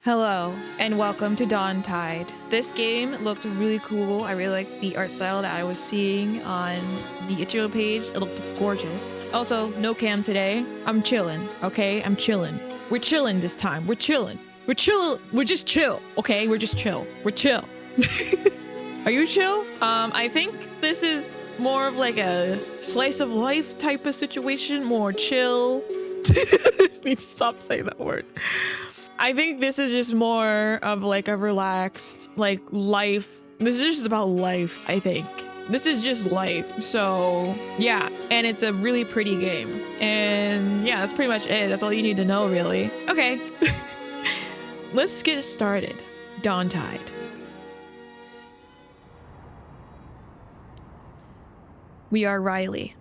Hello, and welcome to Dawntide. This game looked really cool. I really like the art style that I was seeing on the Ichigo page. It looked gorgeous. Also, no cam today. I'm chilling, okay? I'm chilling. We're chilling this time. We're chilling. We're chill. We're just chill, okay? We're just chill. We're chill. Are you chill? I think this is more of like a slice of life type of situation. More chill. I need to stop saying that word. I think this is just more of like a relaxed, like life. This is just about life, I think. This is just life. So yeah, and it's a really pretty game. And yeah, that's pretty much it. That's all you need to know, really. Okay, let's get started. Dawntide. We are Riley.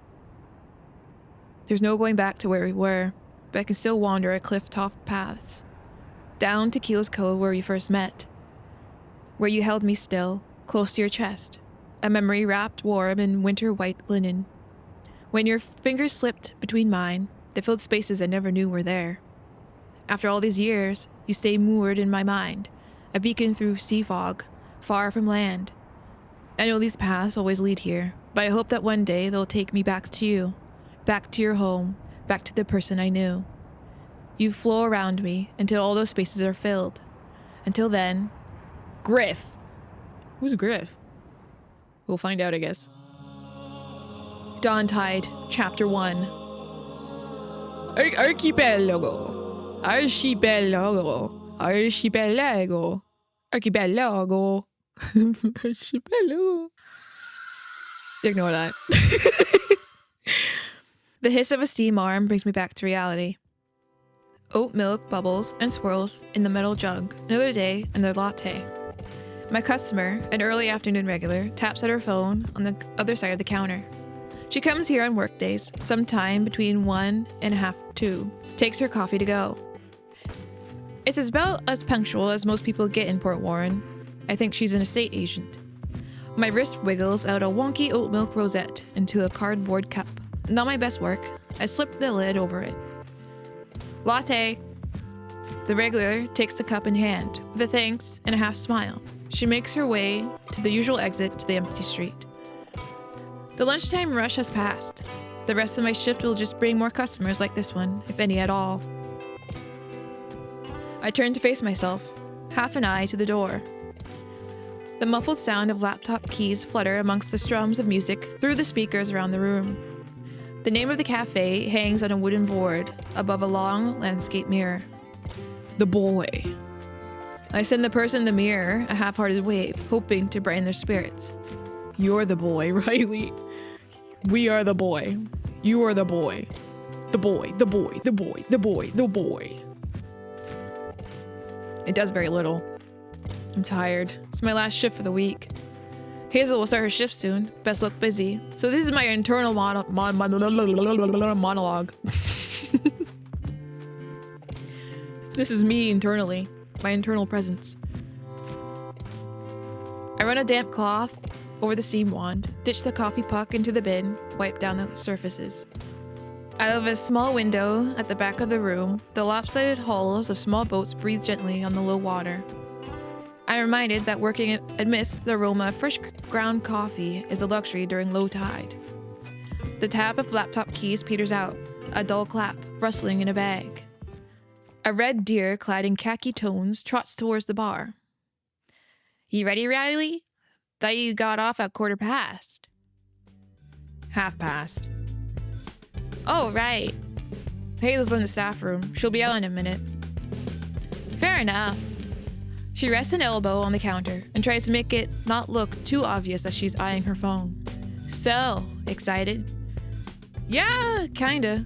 There's no going back to where we were, but I can still wander at cliff-top paths. Down to Keel's Cove where we first met. Where you held me still, close to your chest. A memory wrapped warm in winter white linen. When your fingers slipped between mine, they filled spaces I never knew were there. After all these years, you stay moored in my mind, a beacon through sea fog, far from land. I know these paths always lead here, but I hope that one day they'll take me back to you, back to your home, back to the person I knew. You flow around me until all those spaces are filled. Until then, Griff. Who's Griff? We'll find out, I guess. Dawntide, Chapter 1. Archipelago. Archipelago. Archipelago. Archipelago. Archipelago. Ignore that. The hiss of a steam arm brings me back to reality. Oat milk bubbles and swirls in the metal jug. Another day, another latte. My customer, an early afternoon regular, taps at her phone on the other side of the counter. She comes here on work days, sometime between 1 and half 2. Takes her coffee to go. It's about as punctual as most people get in Port Warren. I think she's an estate agent. My wrist wiggles out a wonky oat milk rosette into a cardboard cup. Not my best work. I slip the lid over it. Latte. The regular takes the cup in hand, with a thanks and a half smile. She makes her way to the usual exit to the empty street. The lunchtime rush has passed. The rest of my shift will just bring more customers like this one, if any at all. I turn to face myself, half an eye to the door. The muffled sound of laptop keys flutter amongst the strums of music through the speakers around the room. The name of the cafe hangs on a wooden board above a long landscape mirror. The boy. I send the person in the mirror a half-hearted wave, hoping to brighten their spirits. You're the boy, Riley. We are the boy. You are the boy. The boy, the boy, the boy, the boy, the boy. It does very little. I'm tired. It's my last shift for the week. Hazel will start her shift soon. Best look busy. So this is my internal monologue. This is me internally. My internal presence. I run a damp cloth over the steam wand, ditch the coffee puck into the bin, wipe down the surfaces. Out of a small window at the back of the room, the lopsided hulls of small boats breathe gently on the low water. I'm reminded that working amidst the aroma of fresh ground coffee is a luxury during low tide. The tap of laptop keys peters out, a dull clap, rustling in a bag. A red deer clad in khaki tones trots towards the bar. You ready, Riley? Thought you got off at 1:15. Half past. Oh, right. Hazel's in the staff room. She'll be out in a minute. Fair enough. She rests an elbow on the counter and tries to make it not look too obvious that she's eyeing her phone. So, excited? Yeah, kinda.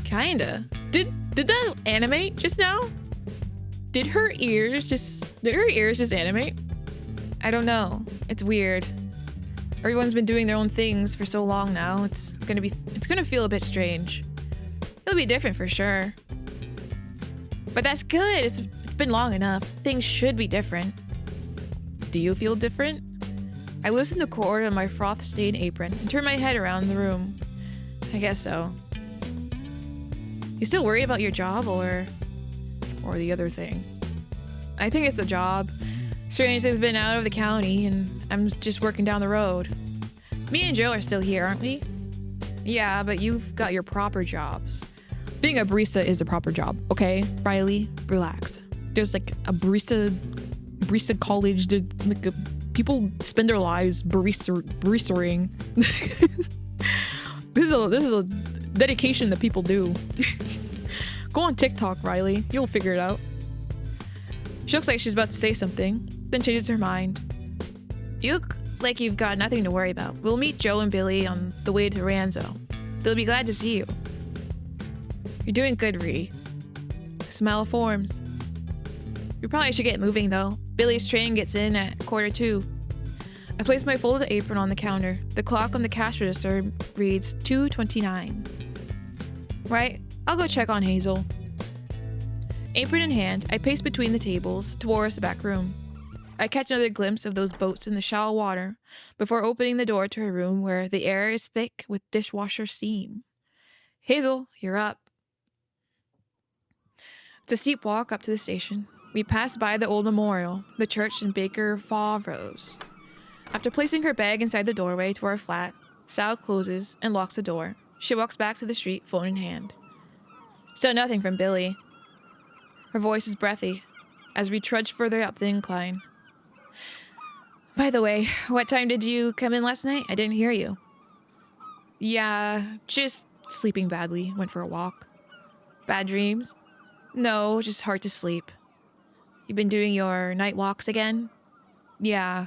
Kinda? Did that animate just now? Did her ears just animate? I don't know. It's weird. Everyone's been doing their own things for so long now. It's gonna feel a bit strange. It'll be different for sure. But that's good. It's been long enough. Things should be different. Do you feel different? I loosen the cord on my froth-stained apron and turn my head around the room. I guess so. You still worried about your job, or or the other thing. I think it's a job. Strange they've been out of the county and I'm just working down the road. Me and Joe are still here, aren't we? Yeah, but you've got your proper jobs. Being a barista is a proper job, okay? Riley, relax. There's like a barista college. People spend their lives baristaing. This is a dedication that people do. Go on TikTok, Riley. You'll figure it out. She looks like she's about to say something, then changes her mind. You look like you've got nothing to worry about. We'll meet Joe and Billy on the way to Ranzo. They'll be glad to see you. You're doing good, Ree. Smile forms. We probably should get moving, though. Billy's train gets in at 2:45. I place my folded apron on the counter. The clock on the cash register reads 2:29. Right, I'll go check on Hazel. Apron in hand, I pace between the tables towards the back room. I catch another glimpse of those boats in the shallow water before opening the door to her room where the air is thick with dishwasher steam. Hazel, you're up. It's a steep walk up to the station. We pass by the old memorial, the church and Baker Favreau's. After placing her bag inside the doorway to our flat, Sal closes and locks the door. She walks back to the street, phone in hand. Still nothing from Billy. Her voice is breathy as we trudge further up the incline. By the way, what time did you come in last night? I didn't hear you. Yeah, just sleeping badly. Went for a walk. Bad dreams? No, just hard to sleep. You been doing your night walks again? Yeah.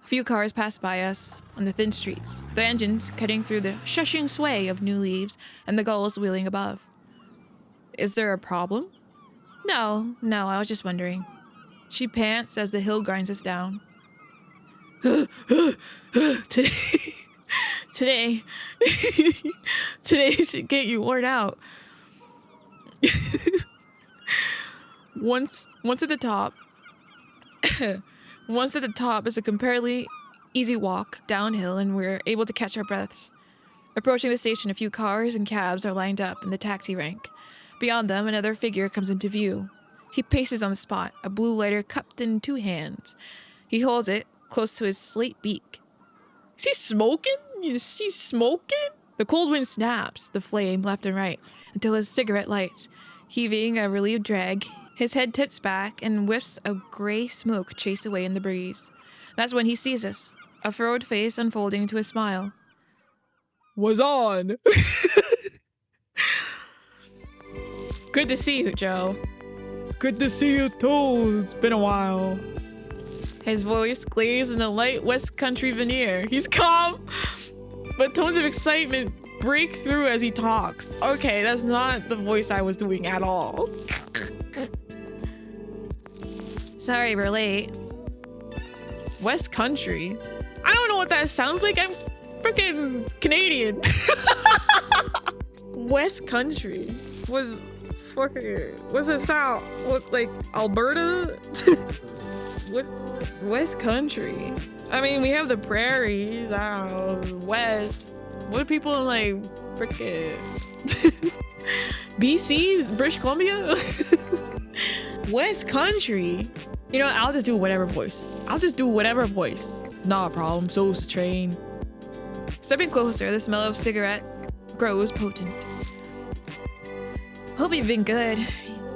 A few cars pass by us on the thin streets, the engines cutting through the shushing sway of new leaves and the gulls wheeling above. Is there a problem? No, I was just wondering. She pants as the hill grinds us down. Today should get you worn out. Once at the top is a comparatively easy walk downhill and we're able to catch our breaths. Approaching the station, a few cars and cabs are lined up in the taxi rank. Beyond them, another figure comes into view. He paces on the spot, a blue lighter cupped in two hands. He holds it close to his slate beak. Is he smoking? Is he smoking? The cold wind snaps the flame left and right until his cigarette lights. Heaving a relieved drag, his head tips back and whiffs a gray smoke chased away in the breeze. That's when he sees us, a furrowed face unfolding into a smile. Was on! Good to see you, Joe. Good to see you too. It's been a while. His voice glazed in a light West Country veneer. He's calm, but tones of excitement break through as he talks. Okay, that's not the voice I was doing at all. Sorry, we're late. West Country? I don't know what that sounds like. I'm freaking Canadian. West Country was fucking. What's it sound? What, like Alberta? What? West Country? I mean, we have the prairies. I don't know. West. What are people in like freaking BC? British Columbia? West Country? You know what? I'll just do whatever voice. Not a problem. So's the train. Stepping closer, the smell of cigarette grows potent. Hope you've been good.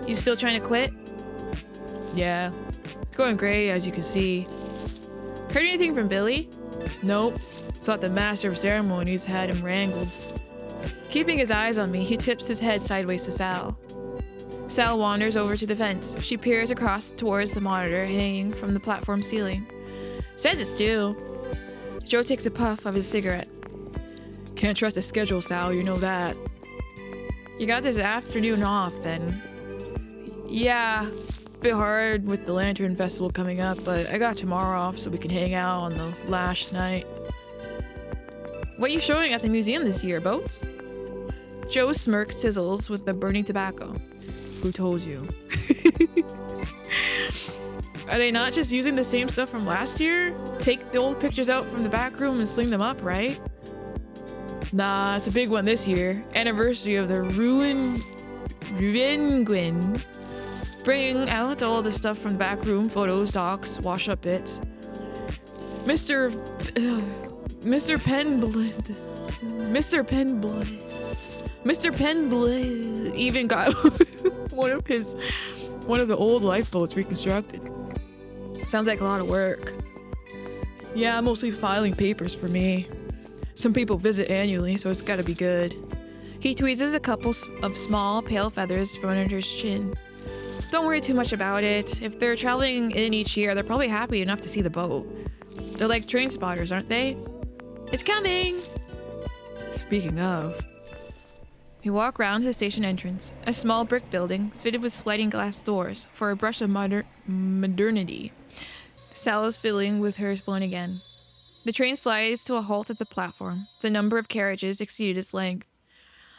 You still trying to quit? Yeah. It's going great, as you can see. Heard anything from Billy? Nope. Thought the master of ceremonies had him wrangled. Keeping his eyes on me, he tips his head sideways to Sal. Sal wanders over to the fence. She peers across towards the monitor hanging from the platform ceiling. Says it's due. Joe takes a puff of his cigarette. Can't trust the schedule, Sal, you know that. You got this afternoon off, then. Yeah, bit hard with the Lantern Festival coming up, but I got tomorrow off so we can hang out on the last night. What are you showing at the museum this year, boats? Joe's smirk sizzles with the burning tobacco. Who told you? Are they not just using the same stuff from last year? Take the old pictures out from the back room and sling them up, right? Nah, it's a big one this year. Anniversary of the Ruin Gwyn. bringing out all the stuff from the back room, photos, docs, wash up bits. Mr. Penblade even got one of the old lifeboats reconstructed. Sounds like a lot of work. Yeah, mostly filing papers for me. Some people visit annually, so it's gotta be good. He tweezes a couple of small, pale feathers from under his chin. Don't worry too much about it. If they're traveling in each year, they're probably happy enough to see the boat. They're like train spotters, aren't they? It's coming! Speaking of... We walk round to the station entrance, a small brick building fitted with sliding glass doors for a brush of modernity. Sal is fiddling with her phone again. The train slides to a halt at the platform. The number of carriages exceeded its length.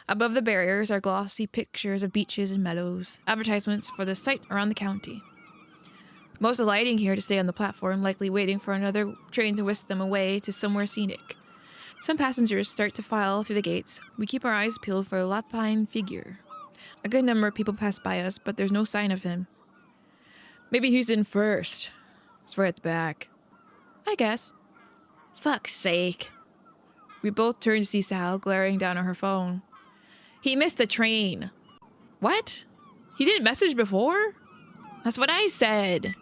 Above the barriers are glossy pictures of beaches and meadows, advertisements for the sights around the county. Most alighting here to stay on the platform, likely waiting for another train to whisk them away to somewhere scenic. Some passengers start to file through the gates. We keep our eyes peeled for a lapine figure. A good number of people pass by us, but there's no sign of him. Maybe he's in first. It's right at the back. I guess. Fuck's sake. We both turn to see Sal glaring down on her phone. He missed the train. What? He didn't message before? That's what I said.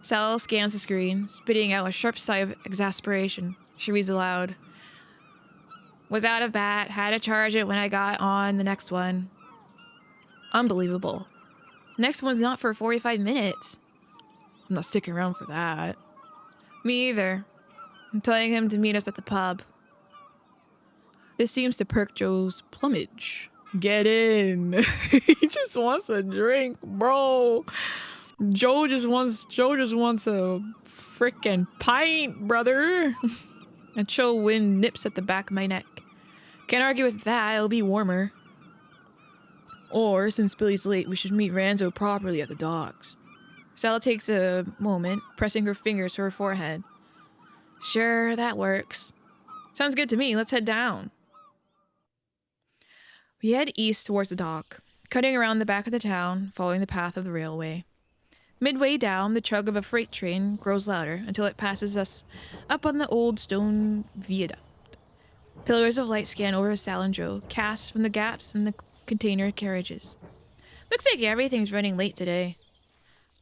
Sal scans the screen, spitting out a sharp sigh of exasperation. She reads aloud. Was out of bat, had to charge it when I got on the next one. Unbelievable. Next one's not for 45 minutes. I'm not sticking around for that. Me either. I'm telling him to meet us at the pub. This seems to perk Joe's plumage. Get in. He just wants a drink, bro. Joe just wants a frickin' pint, brother. A chill wind nips at the back of my neck. Can't argue with that, it'll be warmer. Or, since Billy's late, we should meet Ranzo properly at the docks. Sal takes a moment, pressing her fingers to her forehead. Sure, that works. Sounds good to me, let's head down. We head east towards the dock, cutting around the back of the town, following the path of the railway. Midway down, the chug of a freight train grows louder until it passes us up on the old stone viaduct. Pillars of light scan over Sal and Joe, cast from the gaps in the container carriages. Looks like everything's running late today.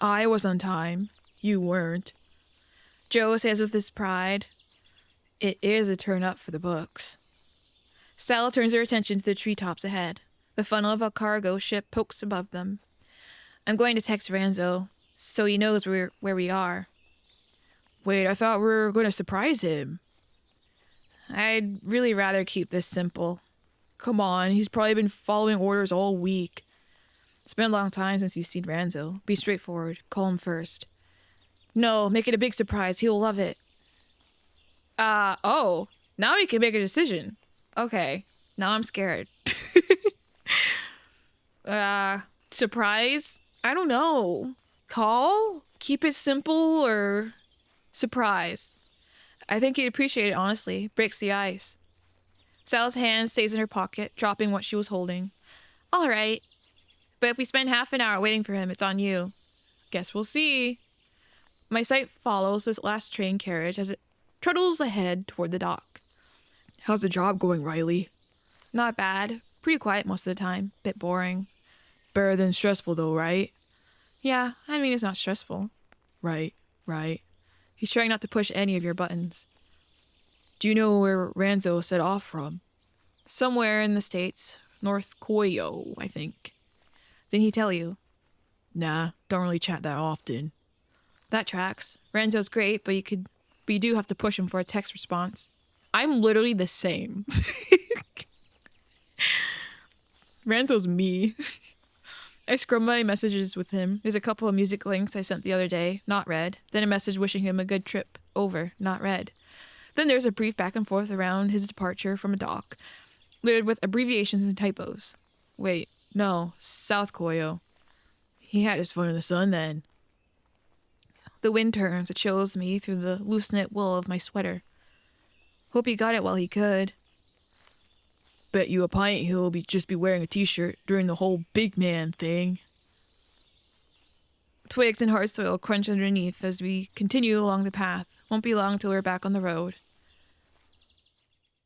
I was on time. You weren't. Joe says with his pride, it is a turn up for the books. Sal turns her attention to the treetops ahead. The funnel of a cargo ship pokes above them. I'm going to text Ranzo, so he knows where we are. Wait, I thought we were going to surprise him. I'd really rather keep this simple. Come on, he's probably been following orders all week. It's been a long time since you've seen Ranzo. Be straightforward. Call him first. No, make it a big surprise. He'll love it. Oh. Now we can make a decision. Okay. Now I'm scared. Surprise? I don't know. Call? Keep it simple or surprise? I think he'd appreciate it, honestly. Breaks the ice. Sal's hand stays in her pocket, dropping what she was holding. All right. But if we spend half an hour waiting for him, it's on you. Guess we'll see. My sight follows this last train carriage as it truddles ahead toward the dock. How's the job going, Riley? Not bad. Pretty quiet most of the time. Bit boring. Better than stressful, though, right? Yeah, I mean, it's not stressful. Right. He's trying not to push any of your buttons. Do you know where Ranzo set off from? Somewhere in the States. North Koyo, I think. Didn't he tell you? Nah, don't really chat that often. That tracks. Ranzo's great, but you do have to push him for a text response. I'm literally the same. Ranzo's me. I scrub my messages with him. There's a couple of music links I sent the other day, not read. Then a message wishing him a good trip, over, not read. Then there's a brief back and forth around his departure from a dock, littered with abbreviations and typos. Wait, no, South Koyo. He had his fun in the sun then. The wind turns, it chills me through the loose-knit wool of my sweater. Hope he got it while he could. Bet you a pint he'll just be wearing a t-shirt during the whole big man thing. Twigs and hard soil crunch underneath as we continue along the path. Won't be long till we're back on the road.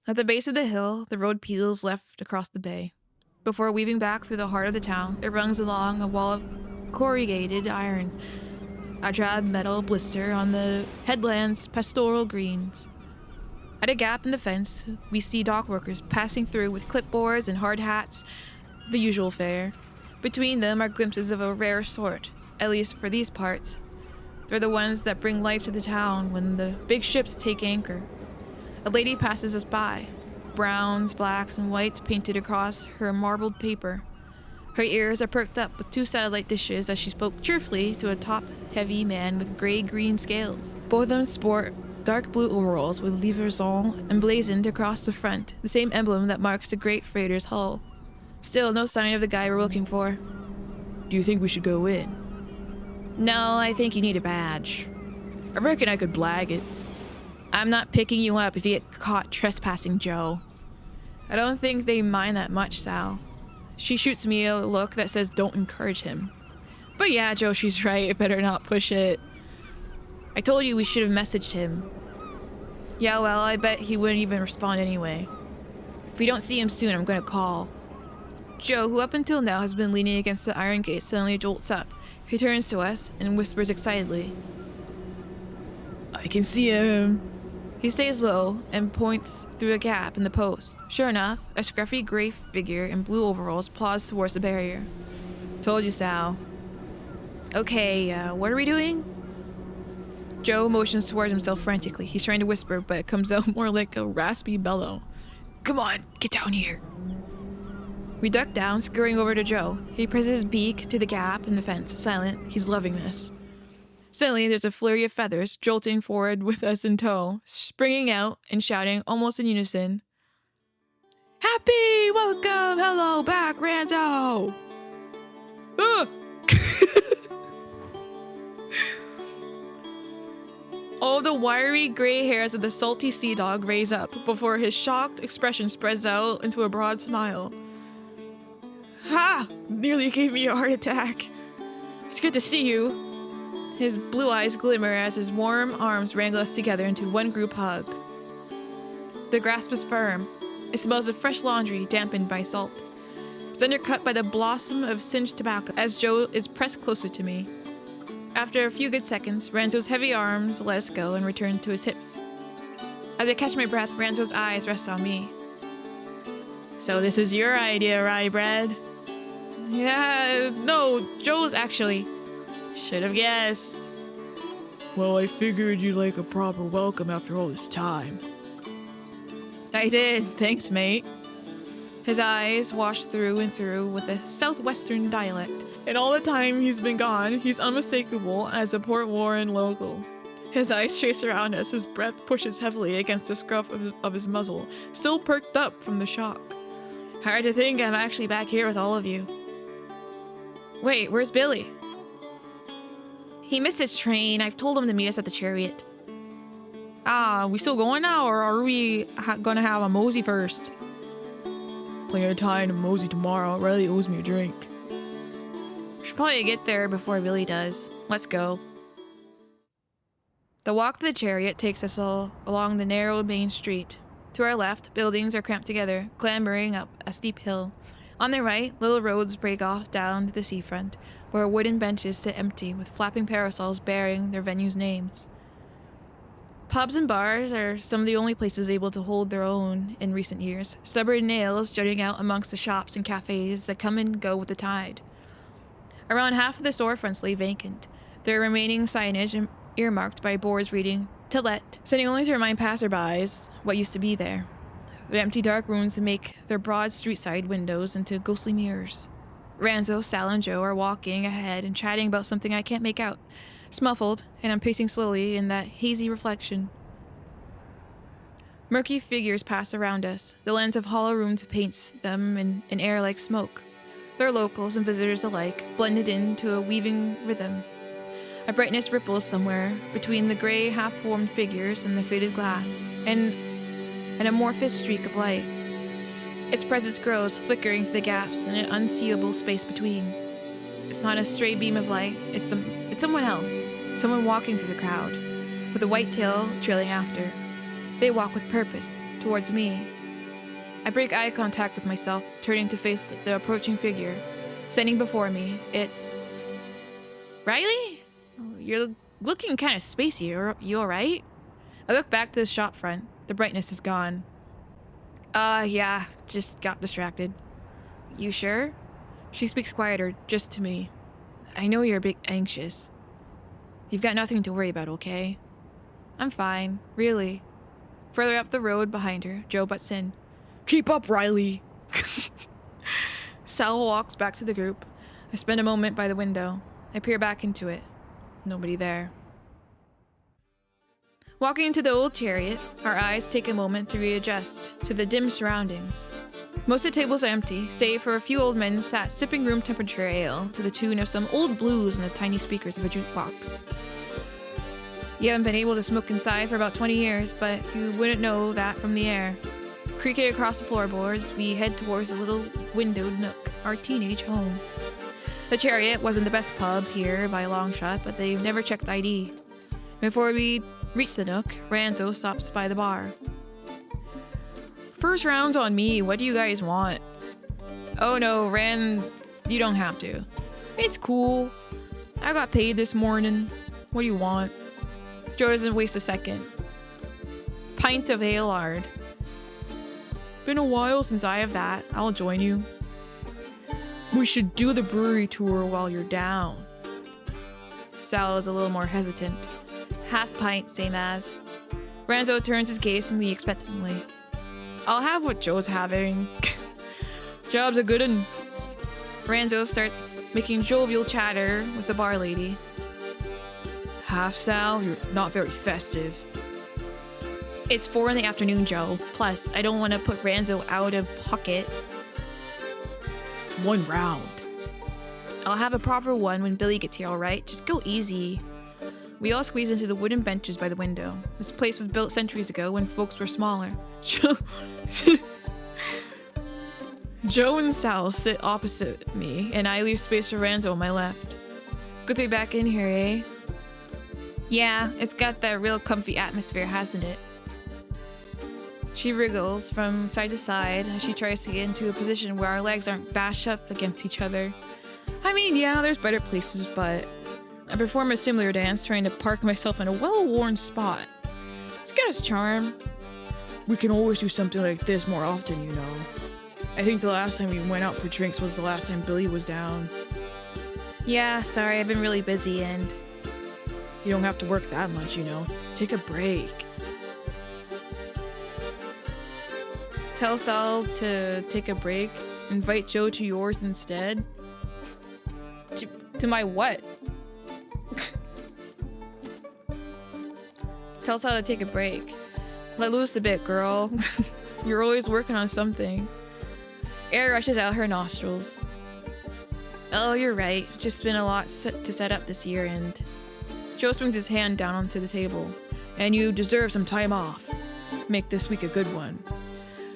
At the base of the hill, the road peels left across the bay. Before weaving back through the heart of the town, it runs along a wall of corrugated iron, a drab metal blister on the headland's pastoral greens. At a gap in the fence, we see dock workers passing through with clipboards and hard hats, the usual fare. Between them are glimpses of a rare sort, at least for these parts. They're the ones that bring life to the town when the big ships take anchor. A lady passes us by, browns, blacks, and whites painted across her marbled paper. Her ears are perked up with 2 satellite dishes as she spoke cheerfully to a top-heavy man with gray-green scales. Both of them sport dark blue overalls with livraison emblazoned across the front, the same emblem that marks the great freighter's hull. Still, no sign of the guy we're looking for. Do you think we should go in? No, I think you need a badge. I reckon I could blag it. I'm not picking you up if you get caught trespassing, Joe. I don't think they mind that much, Sal. She shoots me a look that says don't encourage him. But yeah, Joe, she's right. I better not push it. I told you we should have messaged him. Yeah, well, I bet he wouldn't even respond anyway. If we don't see him soon, I'm gonna call. Joe, who up until now has been leaning against the iron gate, suddenly jolts up. He turns to us and whispers excitedly. I can see him. He stays low and points through a gap in the post. Sure enough, a scruffy gray figure in blue overalls plods towards the barrier. Told you, Sal. Okay, what are we doing? Joe motions towards himself frantically. He's trying to whisper, but it comes out more like a raspy bellow. Come on, get down here. We duck down, scurrying over to Joe. He presses his beak to the gap in the fence, silent. He's loving this. Suddenly, there's a flurry of feathers jolting forward with us in tow, springing out and shouting almost in unison. Happy! Welcome! Hello back, Ranzo! All the wiry gray hairs of the salty sea dog raise up before his shocked expression spreads out into a broad smile. Ha! Nearly gave me a heart attack. It's good to see you. His blue eyes glimmer as his warm arms wrangle us together into one group hug. The grasp is firm. It smells of fresh laundry dampened by salt. It's undercut by the blossom of singed tobacco as Joe is pressed closer to me. After a few good seconds, Ranzo's heavy arms let us go and return to his hips. As I catch my breath, Ranzo's eyes rest on me. So this is your idea, rye bread? Yeah, no, Joe's actually. Should have guessed. Well, I figured you'd like a proper welcome after all this time. I did, thanks, mate. His eyes washed through and through with a southwestern dialect. And all the time he's been gone, he's unmistakable as a Port Warren local. His eyes chase around us, his breath pushes heavily against the scruff of his muzzle, still perked up from the shock. Hard to think I'm actually back here with all of you. Wait, where's Billy? He missed his train. I've told him to meet us at the Chariot. We still going now, or are we gonna have a mosey first? Plenty of time to mosey tomorrow. Riley owes me a drink. Should probably get there before Billy does. Let's go. The walk to the Chariot takes us all along the narrow main street. To our left, buildings are cramped together, clambering up a steep hill. On the right, little roads break off down to the seafront, where wooden benches sit empty with flapping parasols bearing their venues' names. Pubs and bars are some of the only places able to hold their own in recent years, stubborn nails jutting out amongst the shops and cafes that come and go with the tide. Around half of the storefronts lay vacant, their remaining signage earmarked by boards reading, "To let," sending only to remind passerbys what used to be there. The empty dark rooms make their broad street-side windows into ghostly mirrors. Ranzo, Sal, and Joe are walking ahead and chatting about something I can't make out. Smuffled, and I'm pacing slowly in that hazy reflection. Murky figures pass around us. The lens of hollow rooms paints them in an air like smoke. They're locals and visitors alike, blended into a weaving rhythm. A brightness ripples somewhere between the gray half-formed figures and the faded glass, and an amorphous streak of light. Its presence grows, flickering through the gaps in an unseeable space between. It's not a stray beam of light, it's It's someone else, someone walking through the crowd, with a white tail trailing after. They walk with purpose, towards me. I break eye contact with myself, turning to face the approaching figure. Standing before me, it's... Riley? You're looking kind of spacey. You alright? I look back to the shop front. The brightness is gone. Yeah, just got distracted. You sure? She speaks quieter, just to me. I know you're a bit anxious. You've got nothing to worry about, okay? I'm fine, really. Further up the road behind her, Joe butts in. Keep up, Riley. Sal walks back to the group. I spend a moment by the window. I peer back into it. Nobody there. Walking into the old chariot, our eyes take a moment to readjust to the dim surroundings. Most of the tables are empty, save for a few old men sat sipping room temperature ale to the tune of some old blues in the tiny speakers of a jukebox. You haven't been able to smoke inside for about 20 years, but you wouldn't know that from the air. Creaking across the floorboards, we head towards the little windowed nook, our teenage home. The Chariot wasn't the best pub here by a long shot, but they've never checked ID. Before we reach the nook, Ranzo stops by the bar. First round's on me. What do you guys want? Oh no, you don't have to. It's cool. I got paid this morning. What do you want? Joe doesn't waste a second. Pint of ale lard. Been a while since I have that. I'll join you. We should do the brewery tour while you're down. Sal is a little more hesitant. Half pint, same as. Ranzo turns his gaze to me expectantly. I'll have what Joe's having. Job's a good un. Ranzo starts making jovial chatter with the bar lady. Half, Sal? You're not very festive. It's 4 p.m, Joe. Plus, I don't want to put Ranzo out of pocket. It's one round. I'll have a proper one when Billy gets here, alright? Just go easy. We all squeeze into the wooden benches by the window. This place was built centuries ago when folks were smaller. Joe and Sal sit opposite me, and I leave space for Ranzo on my left. Good to be back in here, eh? Yeah, it's got that real comfy atmosphere, hasn't it? She wriggles from side to side as she tries to get into a position where our legs aren't bashed up against each other. I mean, yeah, there's better places, but I perform a similar dance trying to park myself in a well-worn spot. It's got its charm. We can always do something like this more often, you know. I think the last time we went out for drinks was the last time Billy was down. Yeah, sorry, I've been really busy and... You don't have to work that much, you know. Take a break. Tell Sal to take a break. Invite Joe to yours instead. To my what? Tell Sal to take a break. Let loose a bit, girl. You're always working on something. Air rushes out her nostrils. Oh, you're right. Just been a lot to set up this year and... Joe swings his hand down onto the table. And you deserve some time off. Make this week a good one.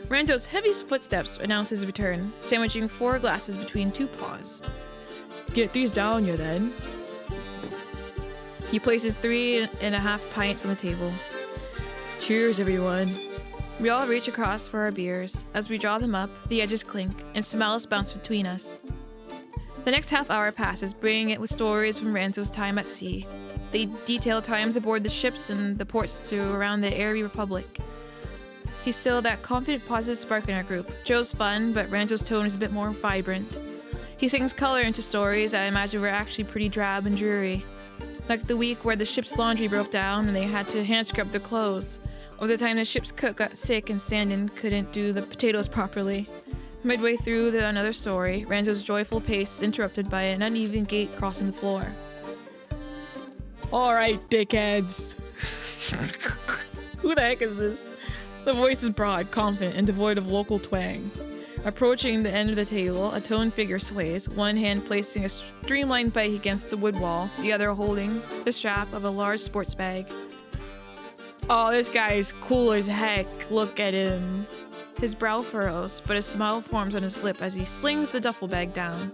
Ranzo's heavy footsteps announce his return, sandwiching 4 glasses between 2 paws. Get these down, you then. He places 3.5 pints on the table. Cheers, everyone. We all reach across for our beers. As we draw them up, the edges clink, and smiles bounce between us. The next half hour passes, bringing it with stories from Ranzo's time at sea. They detail times aboard the ships and the ports to around the airy republic. He's still that confident, positive spark in our group. Joe's fun, but Ranzo's tone is a bit more vibrant. He sings color into stories I imagine were actually pretty drab and dreary. Like the week where the ship's laundry broke down and they had to hand scrub their clothes. Or the time the ship's cook got sick and stand-in couldn't do the potatoes properly. Midway through another story, Ranzo's joyful pace is interrupted by an uneven gait crossing the floor. Alright, dickheads. Who the heck is this? The voice is broad, confident, and devoid of local twang. Approaching the end of the table, a toned figure sways, one hand placing a streamlined bike against the wood wall, the other holding the strap of a large sports bag. Oh, this guy is cool as heck. Look at him. His brow furrows, but a smile forms on his lip as he slings the duffel bag down.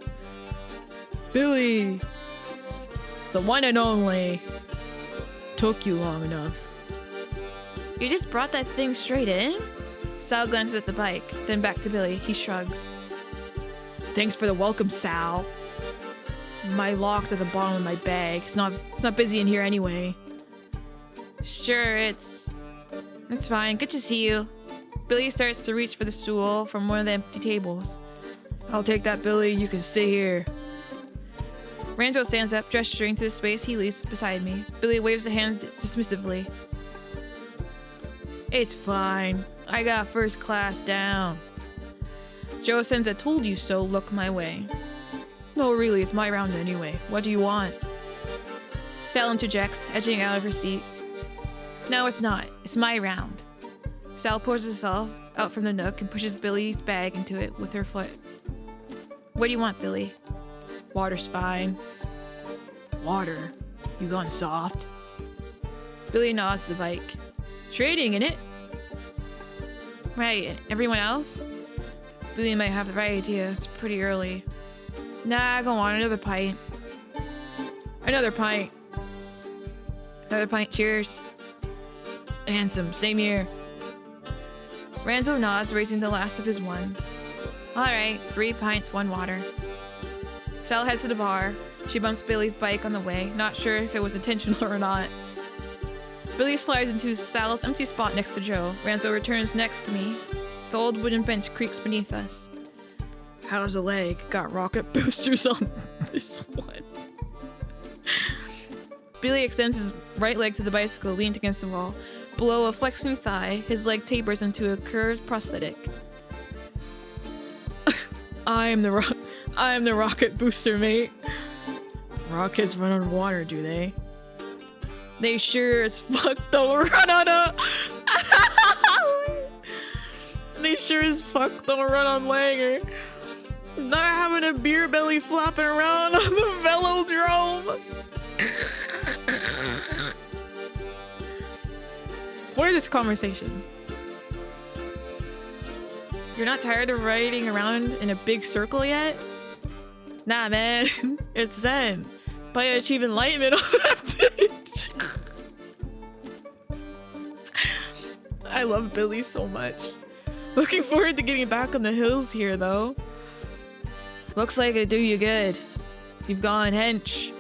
Billy! The one and only. Took you long enough. You just brought that thing straight in? Sal glances at the bike, then back to Billy. He shrugs. Thanks for the welcome, Sal. My lock's at the bottom of my bag. It's not busy in here anyway. Sure, it's fine. Good to see you. Billy starts to reach for the stool from one of the empty tables. I'll take that, Billy. You can stay here. Ranzo stands up, gesturing to the space he leaves beside me. Billy waves a hand dismissively. It's fine. I got first class down. Joe sends a told you so look my way. No, really, it's my round anyway. What do you want? Sal interjects, edging out of her seat. No, it's not. It's my round. Sal pours herself out from the nook and pushes Billy's bag into it with her foot. What do you want, Billy? Water's fine. Water? You gone soft? Billy nods to the bike. Trading, innit? Right, everyone else? Billy might have the right idea. It's pretty early. Nah, go on, another pint. Another pint. Another pint, cheers. Handsome, same here. Ranzo nods, raising the last of his one. Alright, 3 pints, 1 water. Sal heads to the bar. She bumps Billy's bike on the way, not sure if it was intentional or not. Billy slides into Sal's empty spot next to Joe. Ranzo returns next to me. The old wooden bench creaks beneath us. How's the leg? Got rocket boosters on this one. Billy extends his right leg to the bicycle, leaned against the wall. Below a flexing thigh, his leg tapers into a curved prosthetic. I am the rocket booster, mate. Rockets run on water, do they? They sure as fuck don't run on a... They sure as fuck don't run on Langer. Not having a beer belly flopping around on the velodrome. What is this conversation? You're not tired of riding around in a big circle yet? Nah, man. It's Zen. But I achieve enlightenment on that bitch. I love Billy so much. Looking forward to getting back on the hills here, though. Looks like it'd do you good. You've gone hench.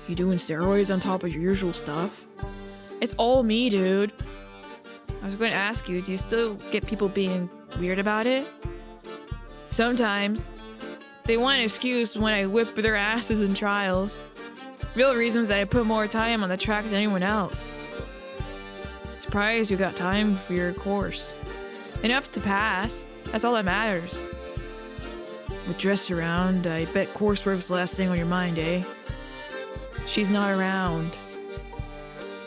You doing steroids on top of your usual stuff? It's all me, dude. I was going to ask you, do you still get people being weird about it? Sometimes. They want an excuse when I whip their asses in trials. Real reasons that I put more time on the track than anyone else. Surprised you got time for your course. Enough to pass. That's all that matters. With dress around, I bet coursework's the last thing on your mind, eh? She's not around.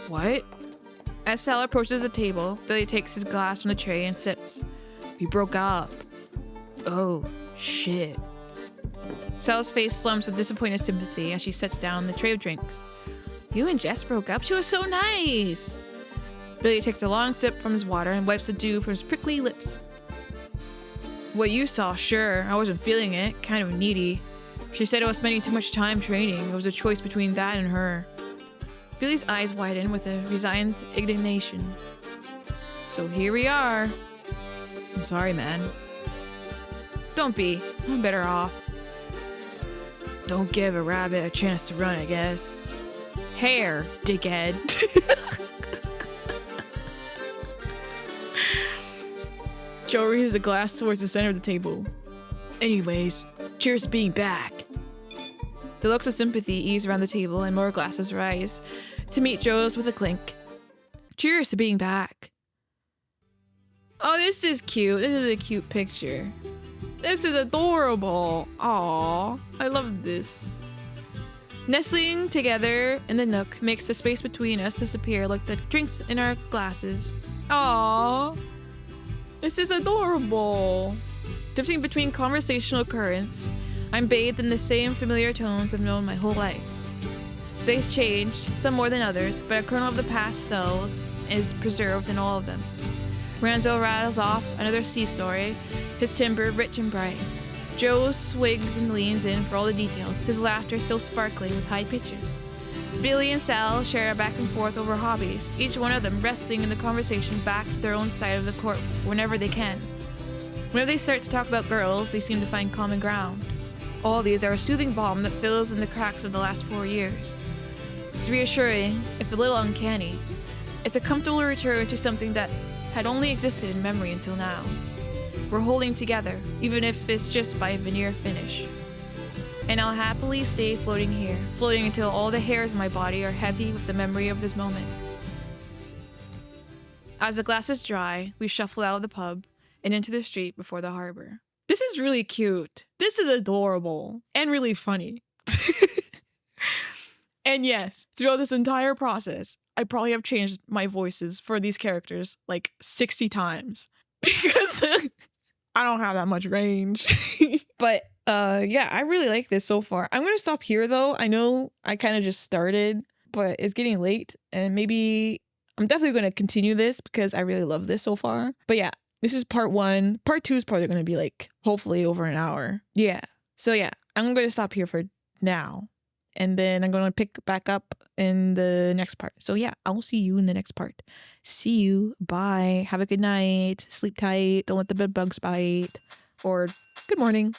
What? As Sal approaches the table, Billy takes his glass from the tray and sips. We broke up. Oh, shit. Sal's face slumps with disappointed sympathy as she sets down the tray of drinks. You and Jess broke up? She was so nice! Billy takes a long sip from his water and wipes the dew from his prickly lips. What you saw, sure. I wasn't feeling it. Kind of needy. She said I was spending too much time training. It was a choice between that and her. Billy's eyes widen with a resigned indignation. So here we are. I'm sorry, man. Don't be. I'm better off. Don't give a rabbit a chance to run, I guess. Hair, dickhead. Joe raises a glass towards the center of the table. Anyways, cheers to being back. The looks of sympathy ease around the table and more glasses rise to meet Joe's with a clink. Cheers to being back. Oh, this is cute. This is a cute picture. This is adorable. Aww, I love this. Nestling together in the nook makes the space between us disappear like the drinks in our glasses. Aww, this is adorable. Drifting between conversational currents, I'm bathed in the same familiar tones I've known my whole life. They've changed, some more than others, but a kernel of the past selves is preserved in all of them. Ranzo rattles off another sea story, his timbre rich and bright. Joe swigs and leans in for all the details, his laughter still sparkling with high pitches. Billy and Sal share back and forth over hobbies, each one of them wrestling in the conversation back to their own side of the court whenever they can. Whenever they start to talk about girls, they seem to find common ground. All these are a soothing balm that fills in the cracks of the last 4 years. It's reassuring, if a little uncanny. It's a comfortable return to something that had only existed in memory until now. We're holding together, even if it's just by a veneer finish. And I'll happily stay floating here, floating until all the hairs in my body are heavy with the memory of this moment. As the glasses dry, we shuffle out of the pub and into the street before the harbor. This is really cute. This is adorable and really funny. And yes, throughout this entire process, I probably have changed my voices for these characters like 60 times because I don't have that much range. But yeah, I really like this so far. I'm going to stop here though. I know I kind of just started, but it's getting late and maybe I'm definitely going to continue this because I really love this so far. But yeah, this is part 1. Part 2 is probably going to be like hopefully over an hour. Yeah. So yeah, I'm going to stop here for now. And then I'm going to pick back up in the next part. So yeah, I will see you in the next part. See you. Bye. Have a good night. Sleep tight. Don't let the bed bugs bite. Or good morning.